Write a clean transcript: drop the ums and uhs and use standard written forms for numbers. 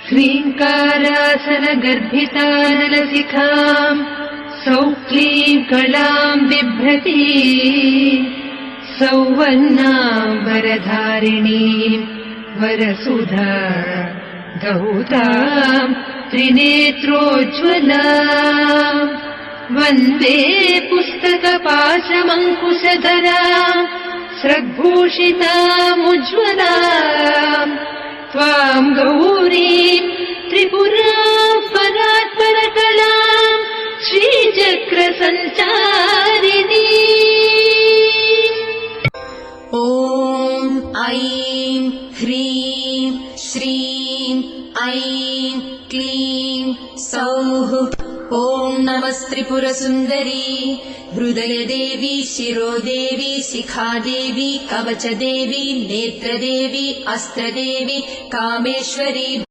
ह्रीङ्कारासनगर्भितानलशिखाम् सौक्लीं कलाम् बिभ्रती सौवर्णाम् वरधारिणीम् वरसुधा धौताम् त्रिनेत्रोज्ज्वलाम् वन्दे पुस्तकपाशमङ्कुशधराम् स्रग्भूषितामुज्ज्वलाम् त्वाम् गौरीम् त्रिपुराम् परात्परकलाम् श्रीचक्रसञ्चारिणी। ॐ ऐं ह्रीं श्रीं ऐं क्लीं सौः। ॐ नमस्त्रिपुरसुन्दरी हृदयदेवी शिरोदेवी शिखादेवी कवचदेवी नेत्रदेवी अस्त्रदेवी कामेश्वरी